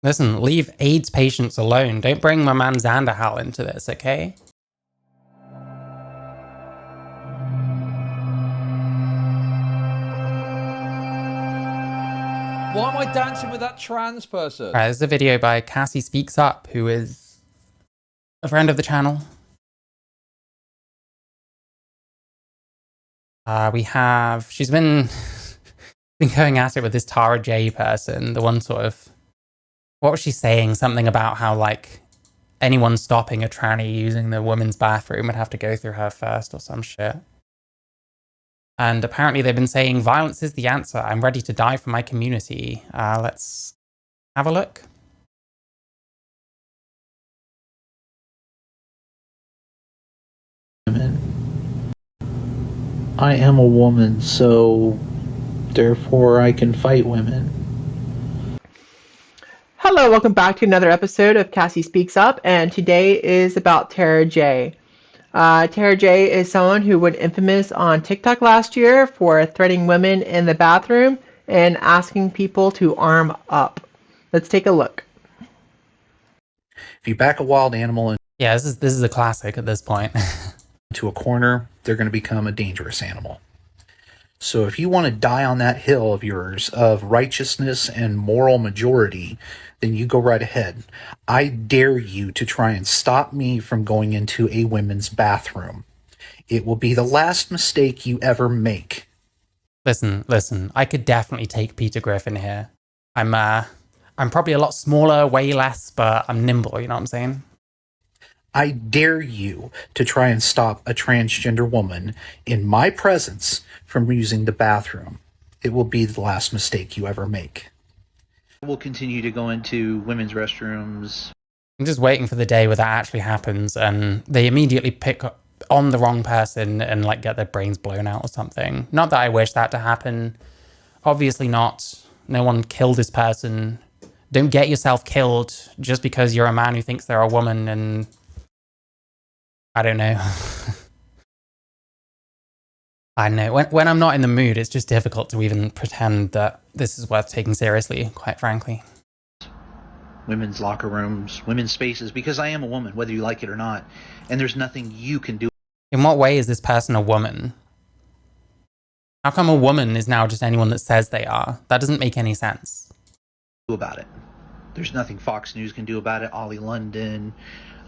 Listen, leave AIDS patients alone. Don't bring my man Xanderhal into this, okay? Why am I dancing with that trans person? This is a video by Cassie Speaks Up, who is a friend of the channel. She's been going at it with this Tara J person, the one sort of, what was she saying? Something about how, like, anyone stopping a tranny using the women's bathroom would have to go through her first or some shit. And apparently they've been saying violence is the answer. I'm ready to die for my community. Let's have a look. I am a woman, so therefore I can fight women. Hello, welcome back to another episode of Cassie Speaks Up, and today is about Tara J. Tara J is someone who went infamous on TikTok last year for threatening women in the bathroom and asking people to arm up. Let's take a look. If you back a wild animal Yeah, this is a classic at this point. into a corner, they're going to become a dangerous animal. So if you want to die on that hill of yours of righteousness and moral majority, then you go right ahead. I dare you to try and stop me from going into a women's bathroom. It will be the last mistake you ever make. Listen, I could definitely take Peter Griffin here. I'm probably a lot smaller, way less, but I'm nimble, you know what I'm saying? I dare you to try and stop a transgender woman in my presence from using the bathroom. It will be the last mistake you ever make. We'll continue to go into women's restrooms. I'm just waiting for the day where that actually happens and they immediately pick on the wrong person and like get their brains blown out or something. Not that I wish that to happen. Obviously not. No one killed this person. Don't get yourself killed just because you're a man who thinks they're a woman and I don't know. I know. When I'm not in the mood, it's just difficult to even pretend that this is worth taking seriously, quite frankly. Women's locker rooms, women's spaces, because I am a woman, whether you like it or not. And there's nothing you can do. In what way is this person a woman? How come a woman is now just anyone that says they are? That doesn't make any sense. About it. There's nothing Fox News can do about it. Ollie London,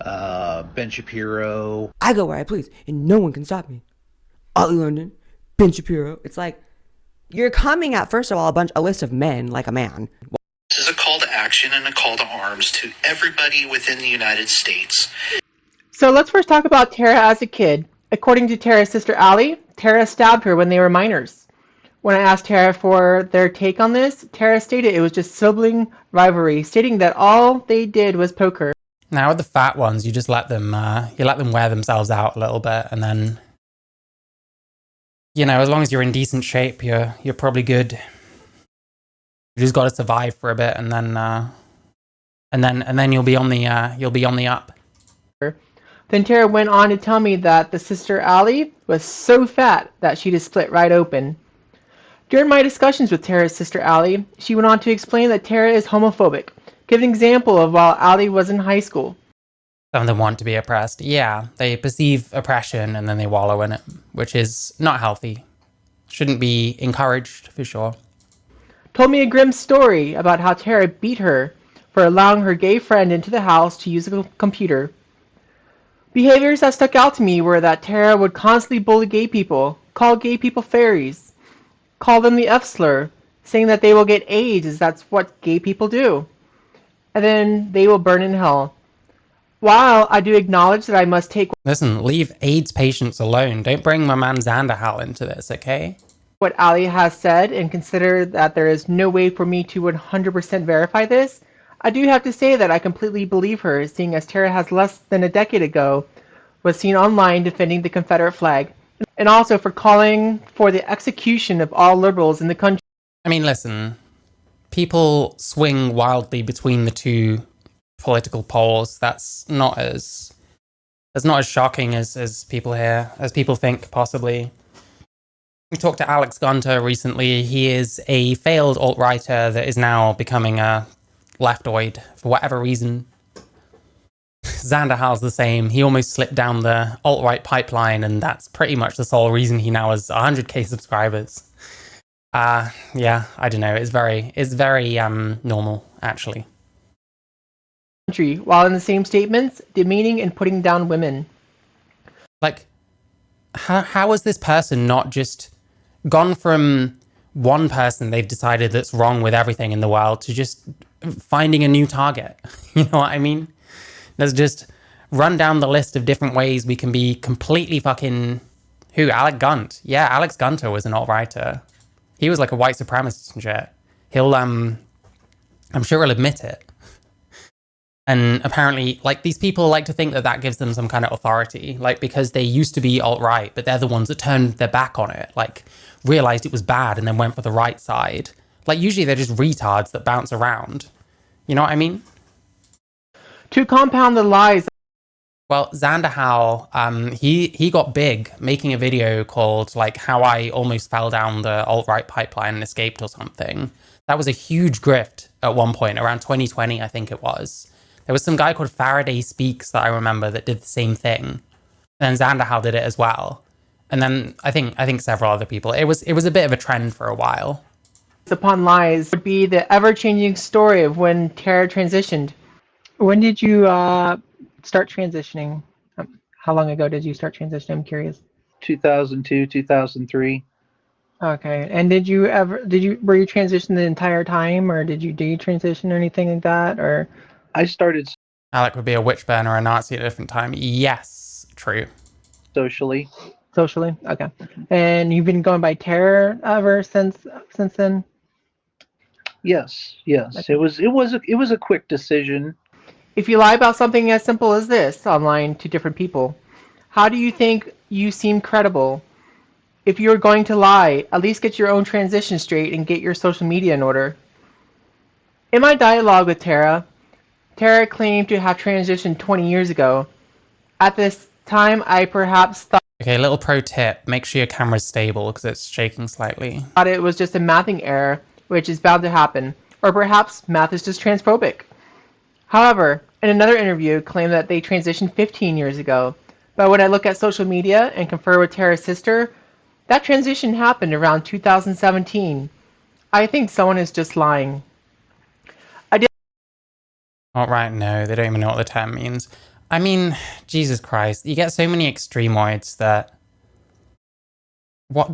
Ben Shapiro. I go where I please, and no one can stop me. Ollie London, Ben Shapiro. It's like, you're coming at, first of all, a list of men like a man. This is a call to action and a call to arms to everybody within the United States. So let's first talk about Tara as a kid. According to Tara's sister Allie, Tara stabbed her when they were minors. When I asked Tara for their take on this, Tara stated it was just sibling rivalry, stating that all they did was poke her. Now with the fat ones, you just let them wear themselves out a little bit, and then, you know, as long as you're in decent shape, you're probably good. You just got to survive for a bit, and then you'll be on the up. Then Tara went on to tell me that the sister Allie was so fat that she just split right open. During my discussions with Tara's sister Allie, she went on to explain that Tara is homophobic, giving an example of while Allie was in high school. Some of them want to be oppressed. Yeah, they perceive oppression and then they wallow in it, which is not healthy. Shouldn't be encouraged, for sure. Told me a grim story about how Tara beat her for allowing her gay friend into the house to use a computer. Behaviors that stuck out to me were that Tara would constantly bully gay people, call gay people fairies, call them the F-slur, saying that they will get AIDS as that's what gay people do, and then they will burn in hell. While I do acknowledge that I must take... Listen, leave AIDS patients alone. Don't bring my man Xanderhal into this, okay? ...what Allie has said and consider that there is no way for me to 100% verify this, I do have to say that I completely believe her, seeing as Tara has less than a decade ago was seen online defending the Confederate flag, and also for calling for the execution of all liberals in the country. I mean, listen, people swing wildly between the two political poles. That's not as shocking as people think, possibly. We talked to Alex Gunter recently. He is a failed alt-writer that is now becoming a leftoid for whatever reason. Xander Hal's the same. He almost slipped down the alt-right pipeline, and that's pretty much the sole reason he now has 100k subscribers. Yeah, I don't know. It's very normal, actually. While in the same statements, demeaning and putting down women. Like, how has this person not just gone from one person they've decided that's wrong with everything in the world to just finding a new target? You know what I mean? Let's just run down the list of different ways we can be completely fucking... Who? Alec Gunt. Yeah, Alex Gunter was an alt-righter. He was like a white supremacist and shit. He'll, I'm sure he'll admit it. And apparently, like, these people like to think that that gives them some kind of authority, like, because they used to be alt-right, but they're the ones that turned their back on it, like, realized it was bad and then went for the right side. Like, usually they're just retards that bounce around. You know what I mean? To compound the lies. Well, Xander Hal, he got big making a video called, like, How I Almost Fell Down the Alt-Right Pipeline and Escaped or something. That was a huge grift at one point, around 2020, I think it was. There was some guy called Faraday Speaks that I remember that did the same thing. And then Xander Hal did it as well. And then I think several other people. It was a bit of a trend for a while. Upon lies would be the ever-changing story of when Tara transitioned. When did you start transitioning? How long ago did you start transitioning? I'm curious. 2002, 2003. Okay. And were you transitioned the entire time, or did you detransition or anything like that, or? I started Alec would be a witch burner or a Nazi at a different time. Yes, true. socially. Socially? Okay. And you've been going by Tara ever since then? Yes. Okay. It was a quick decision. If you lie about something as simple as this online to different people, how do you think you seem credible? If you're going to lie, at least get your own transition straight and get your social media in order. In my dialogue with Tara claimed to have transitioned 20 years ago. At this time, I perhaps thought... Okay, little pro tip. Make sure your camera's stable because it's shaking slightly. ...thought it was just a mathing error, which is bound to happen. Or perhaps math is just transphobic. However, in another interview, claimed that they transitioned 15 years ago. But when I look at social media and confer with Tara's sister, that transition happened around 2017. I think someone is just lying. Alt-right, no, they don't even know what the term means. I mean, Jesus Christ, you get so many extremoids that what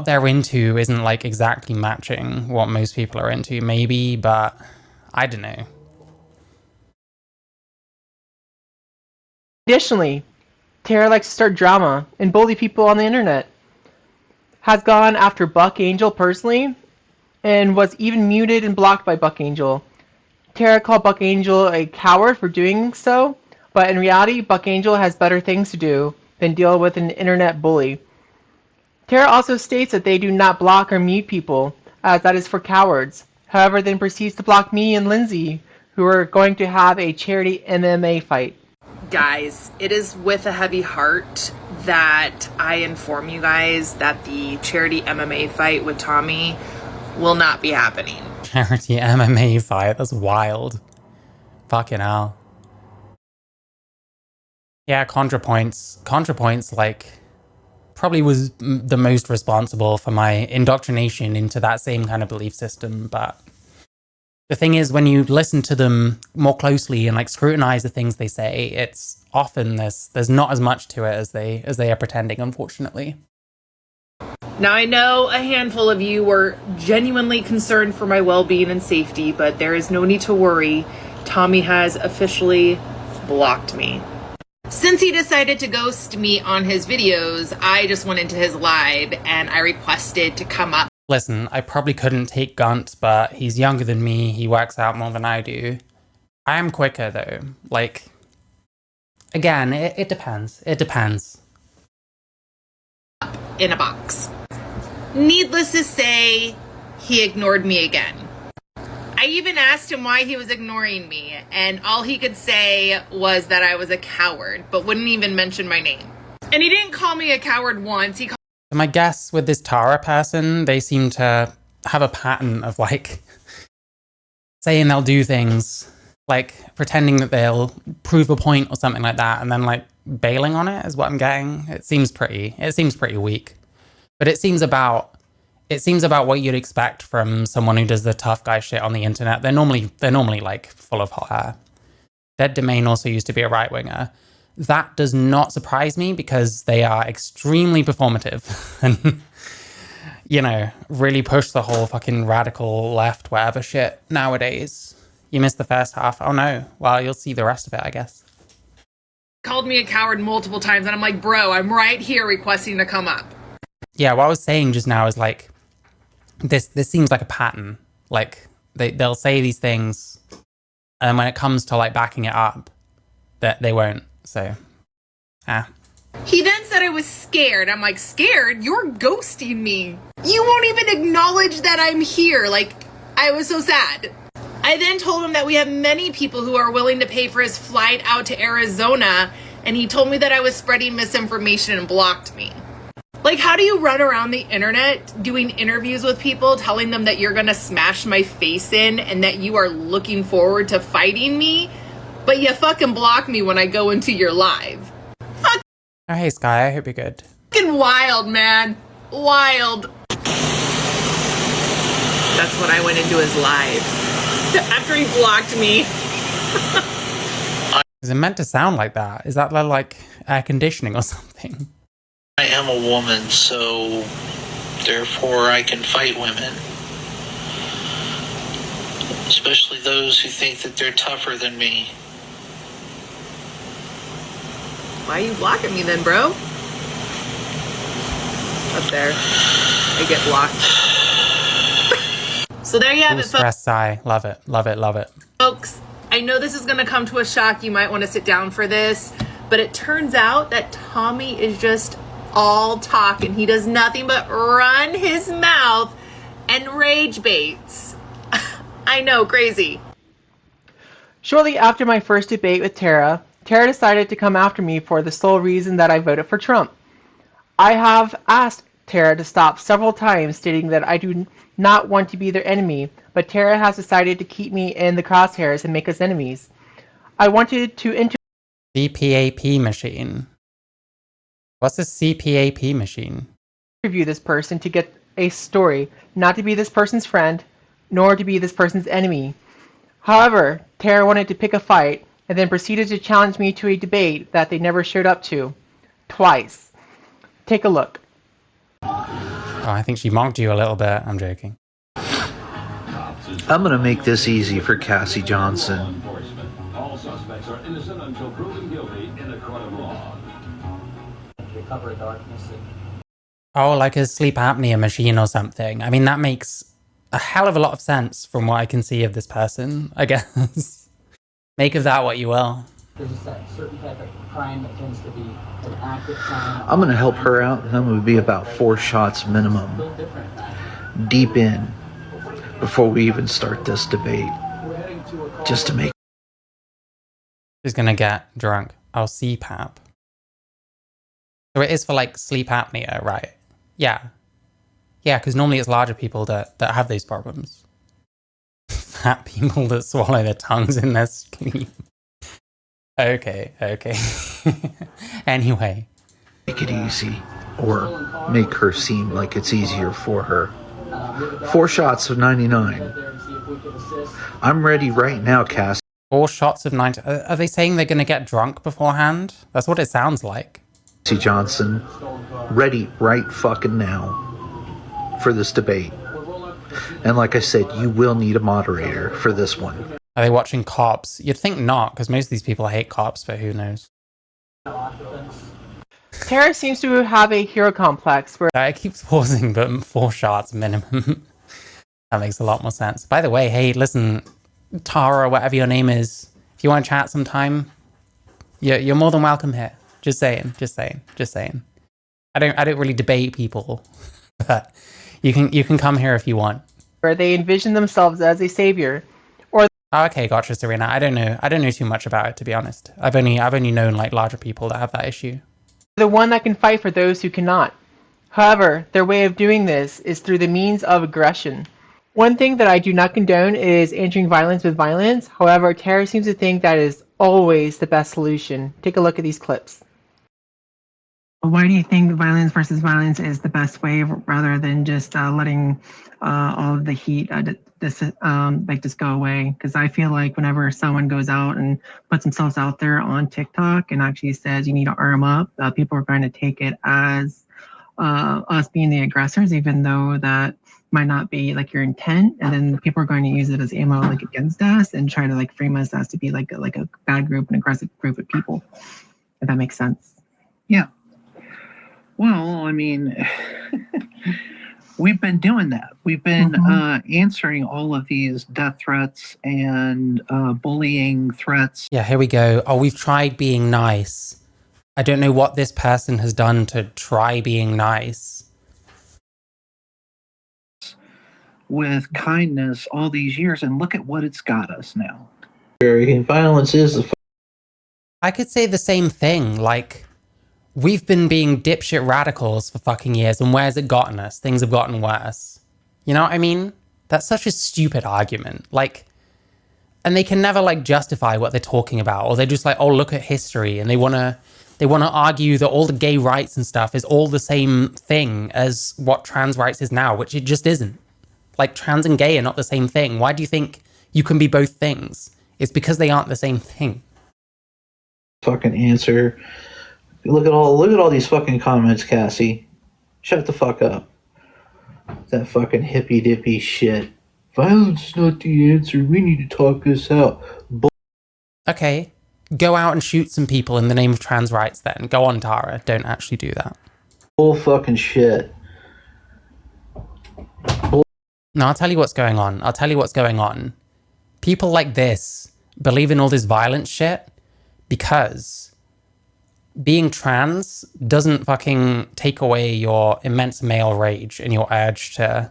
they're into isn't like exactly matching what most people are into, maybe, but I don't know. Additionally, Tara likes to start drama and bully people on the internet. Has gone after Buck Angel personally, and was even muted and blocked by Buck Angel. Tara called Buck Angel a coward for doing so, but in reality, Buck Angel has better things to do than deal with an internet bully. Tara also states that they do not block or mute people, as that is for cowards. However, then proceeds to block me and Lindsay, who are going to have a charity MMA fight. Guys, it is with a heavy heart that I inform you guys that the charity MMA fight with Tommy will not be happening. Charity MMA fight, that's wild. Fucking hell. Yeah, ContraPoints, like, probably was the most responsible for my indoctrination into that same kind of belief system, but the thing is, when you listen to them more closely and like scrutinize the things they say, it's often there's not as much to it as they are pretending, unfortunately. Now, I know a handful of you were genuinely concerned for my well-being and safety, but there is no need to worry. Tommy has officially blocked me. Since he decided to ghost me on his videos, I just went into his live and I requested to come up. Listen, I probably couldn't take Gunt, but he's younger than me. He works out more than I do. I am quicker, though. Like, again, it depends. It depends. In a box. Needless to say, he ignored me again. I even asked him why he was ignoring me, and all he could say was that I was a coward, but wouldn't even mention my name. And he didn't call me a coward once. He My guess with this Tara person, they seem to have a pattern of like saying they'll do things, like pretending that they'll prove a point or something like that, and then like bailing on it is what I'm getting. It seems pretty weak. But it seems about what you'd expect from someone who does the tough guy shit on the internet. They're normally like full of hot air. Dead Domain also used to be a right winger. That does not surprise me because they are extremely performative and, you know, really push the whole fucking radical left whatever shit nowadays. You missed the first half. Oh no. Well, you'll see the rest of it, I guess. Called me a coward multiple times, and I'm like, bro, I'm right here requesting to come up. Yeah, what I was saying just now is like, this seems like a pattern. Like, they'll say these things, and when it comes to like backing it up, that they won't. So, He then said I was scared. I'm like, scared? You're ghosting me. You won't even acknowledge that I'm here. Like, I was so sad. I then told him that we have many people who are willing to pay for his flight out to Arizona, and he told me that I was spreading misinformation and blocked me. Like, how do you run around the internet doing interviews with people, telling them that you're gonna smash my face in and that you are looking forward to fighting me, but you fucking block me when I go into your live? oh hey Sky, I hope you're good. Fucking wild, man. Wild. That's when I went into his live. After he blocked me. Is it meant to sound like that? Is that like air conditioning or something? I am a woman, so therefore I can fight women. Especially those who think that they're tougher than me. Why are you blocking me then, bro? Up there. I get blocked. So there you have it, folks. Stress sigh. Love it. Love it. Love it. Folks, I know this is going to come to a shock. You might want to sit down for this. But it turns out that Tommy is just all talk, and he does nothing but run his mouth and rage baits. I know, crazy. Shortly after my first debate with Tara decided to come after me for the sole reason that I voted for Trump. I have asked Tara to stop several times, stating that I do not want to be their enemy, but Tara has decided to keep me in the crosshairs and make us enemies. I wanted to CPAP machine. What's a CPAP machine? interview this person to get a story, not to be this person's friend, nor to be this person's enemy. However, Tara wanted to pick a fight, and then proceeded to challenge me to a debate that they never showed up to. Twice. Take a look. Oh, I think she mocked you a little bit. I'm joking. I'm gonna make this easy for Cassie Johnson. All suspects are innocent until proven guilty in a court of law. Oh, like a sleep apnea machine or something. I mean, that makes a hell of a lot of sense from what I can see of this person, I guess. Make of that what you will. There's just that certain type of crime that tends to be an active crime. I'm gonna help her out, and I'm gonna be about 4 shots minimum. Deep in, before we even start this debate. Just to make... She's gonna get drunk. Oh, CPAP. So it is for like sleep apnea, right? Yeah. Yeah, because normally it's larger people that have those problems. Fat people that swallow their tongues in their sleep. Okay. Anyway. Make it easy, or make her seem like it's easier for her. 4 shots of 99. I'm ready right now, Cass. 4 shots of 90. Are they saying they're going to get drunk beforehand? That's what it sounds like. Cassie Johnson, ready right fucking now for this debate. And like I said, you will need a moderator for this one. Are they watching Cops? You'd think not, because most of these people hate cops, but who knows? Tara seems to have a hero complex where It keeps pausing, but 4 shots minimum. That makes a lot more sense. By the way, hey, listen, Tara, whatever your name is, if you want to chat sometime, you're more than welcome here. Just saying. I don't really debate people, but you can come here if you want. where they envision themselves as a savior. Oh, okay, gotcha, Serena. I don't know too much about it, to be honest. I've only known like larger people that have that issue. The one that can fight for those who cannot. However, their way of doing this is through the means of aggression. One thing that I do not condone is answering violence with violence. However, Tara seems to think that is always the best solution. Take a look at these clips. Why do you think violence versus violence is the best way rather than just letting all of the heat just go away? Because I feel like whenever someone goes out and puts themselves out there on TikTok and actually says you need to arm up, people are going to take it as us being the aggressors, even though that might not be like your intent, and then people are going to use it as ammo like against us and try to like frame us as to be like a bad group, an aggressive group of people. If that makes sense. Yeah. Well, I mean, we've been doing that. We've been answering all of these death threats and bullying threats. Yeah, here we go. Oh, we've tried being nice. I don't know what this person has done to try being nice. With kindness all these years, and look at what it's got us now. Violence is the. I could say the same thing. Like, we've been being dipshit radicals for fucking years, and where's it gotten us? Things have gotten worse. You know what I mean? That's such a stupid argument. Like, and they can never like justify what they're talking about, or they're just like, oh, look at history, and they wanna argue that all the gay rights and stuff is all the same thing as what trans rights is now, which it just isn't. Like, trans and gay are not the same thing. Why do you think you can be both things? It's because they aren't the same thing. Fucking answer. Look at all these fucking comments, Cassie. Shut the fuck up. That fucking hippy dippy shit. Violence is not the answer. We need to talk this out. Okay, go out and shoot some people in the name of trans rights then. Go on, Tara. Don't actually do that. Bull fucking shit. No, I'll tell you what's going on. People like this believe in all this violent shit because being trans doesn't fucking take away your immense male rage and your urge to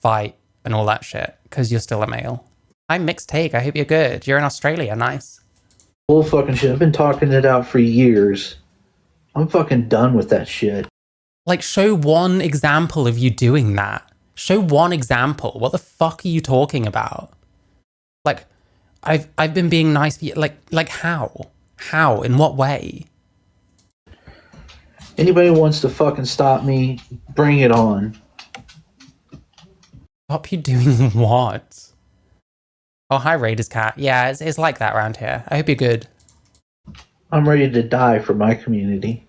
fight and all that shit because you're still a male. I'm Mixed Take. I hope you're good. You're in Australia. Nice. Bull fucking shit. I've been talking it out for years. I'm fucking done with that shit. Like, show one example of you doing that. Show one example. What the fuck are you talking about? Like, I've been being nice for you. Like how? How? In what way? Anybody wants to fucking stop me, bring it on. Stop you doing what? Oh, hi, Raiders Cat. Yeah, it's like that around here. I hope you're good. I'm ready to die for my community.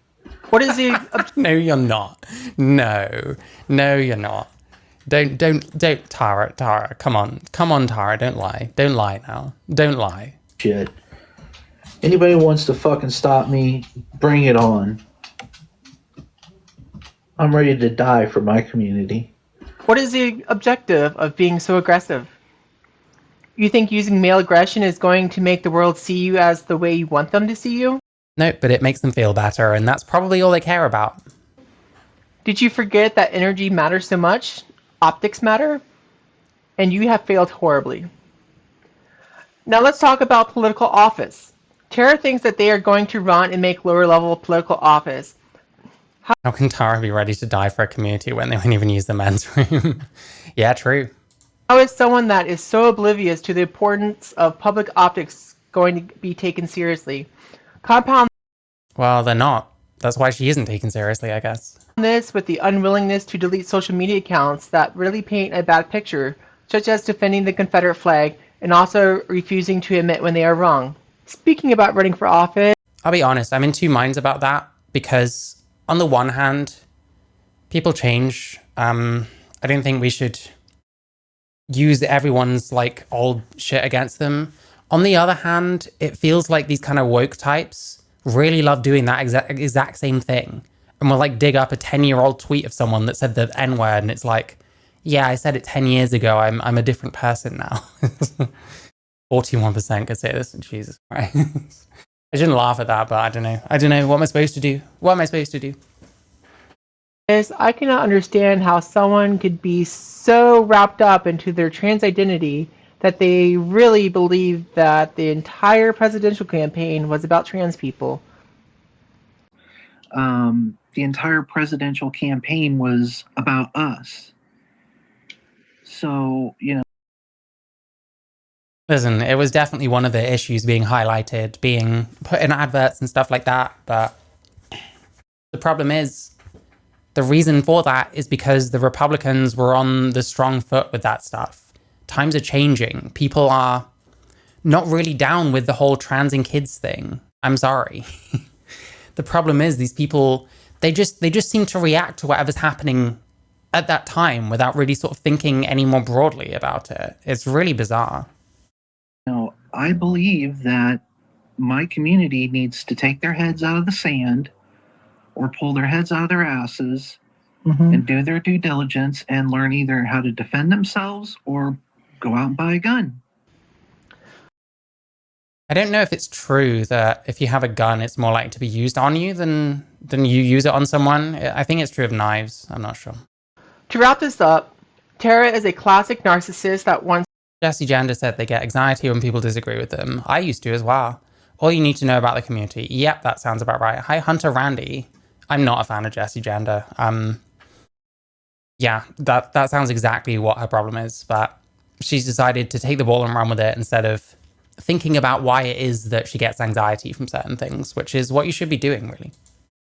What is the... No, you're not. No, you're not. Don't, Tara, come on, Tara, don't lie now, don't lie. Shit. Anybody wants to fucking stop me, bring it on. I'm ready to die for my community. What is the objective of being so aggressive? You think using male aggression is going to make the world see you as the way you want them to see you? No, but it makes them feel better, and that's probably all they care about. Did you forget that energy matters so much? Optics matter? And you have failed horribly. Now let's talk about political office. Tara thinks that they are going to run and make lower level political office. How can Tara be ready to die for a community when they won't even use the men's room? Yeah, true. How is someone that is so oblivious to the importance of public optics going to be taken seriously? Compound Well, they're not. That's why she isn't taken seriously, I guess. this with the unwillingness to delete social media accounts that really paint a bad picture, such as defending the Confederate flag and also refusing to admit when they are wrong. Speaking about running for office, I'll be honest, I'm in two minds about that because on the one hand, people change. I don't think we should use everyone's like old shit against them. On the other hand, it feels like these kind of woke types really love doing that exact same thing. And we'll like dig up a 10-year-old tweet of someone that said the N-word and it's like, yeah, I said it 10 years ago. I'm a different person now. 41% could say this, and Jesus Christ. I shouldn't laugh at that, but I don't know. What am I supposed to do? I cannot understand how someone could be so wrapped up into their trans identity that they really believe that the entire presidential campaign was about trans people. The entire presidential campaign was about us. So, you know. Listen, it was definitely one of the issues being highlighted, being put in adverts and stuff like that, but the problem is, the reason for that is because the Republicans were on the strong foot with that stuff. Times are changing. People are not really down with the whole transing kids thing. I'm sorry. The problem is these people, they just seem to react to whatever's happening at that time without really sort of thinking any more broadly about it. It's really bizarre. No, I believe that my community needs to take their heads out of the sand or pull their heads out of their asses and do their due diligence and learn either how to defend themselves or go out and buy a gun. I don't know if it's true that if you have a gun, it's more likely to be used on you than you use it on someone. I think it's true of knives. I'm not sure. To wrap this up, Tara is a classic narcissist that wants... Jessie Gender said they get anxiety when people disagree with them. I used to as well. All you need to know about the community. Yep, that sounds about right. Hi, Hunter Randy. I'm not a fan of Jessie Gender. Yeah, that sounds exactly what her problem is, but she's decided to take the ball and run with it instead of thinking about why it is that she gets anxiety from certain things, which is what you should be doing, really.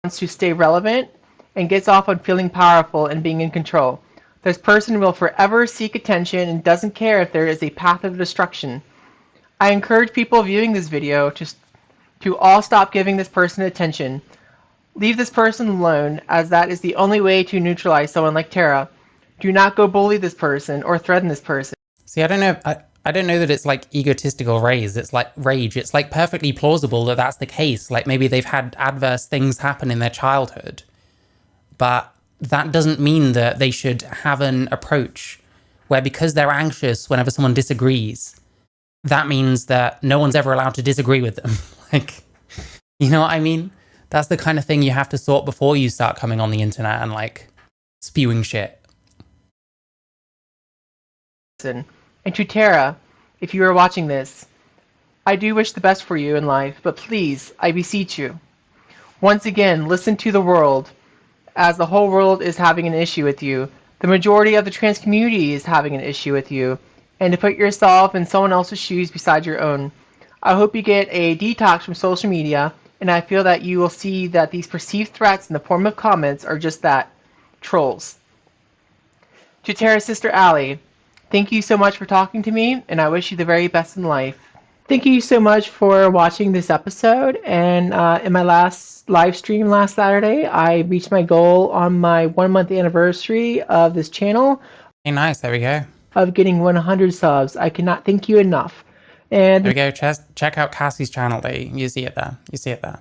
Wants to stay relevant and gets off on feeling powerful and being in control. This person will forever seek attention and doesn't care if there is a path of destruction. I encourage people viewing this video to all stop giving this person attention. Leave this person alone, as that is the only way to neutralize someone like Tara. Do not go bully this person or threaten this person. See, I don't know. I don't know that it's like egotistical rage. It's like rage. It's like perfectly plausible that that's the case. Like maybe they've had adverse things happen in their childhood, but that doesn't mean that they should have an approach where, because they're anxious whenever someone disagrees, that means that no one's ever allowed to disagree with them. Like, you know what I mean? That's the kind of thing you have to sort before you start coming on the internet and like spewing shit. And to Tara, if you are watching this, I do wish the best for you in life, but please, I beseech you, once again, listen to the world, as the whole world is having an issue with you. The majority of the trans community is having an issue with you, and to put yourself in someone else's shoes besides your own. I hope you get a detox from social media, and I feel that you will see that these perceived threats in the form of comments are just that, trolls. To Tara's sister Allie, thank you so much for talking to me, and I wish you the very best in life. Thank you so much for watching this episode, and in my last live stream last Saturday, I reached my goal on my 1 month anniversary of this channel. Hey, nice, there we go. Of getting 100 subs. I cannot thank you enough. And there we go, check out Cassie's channel there. You see it there. You see it there.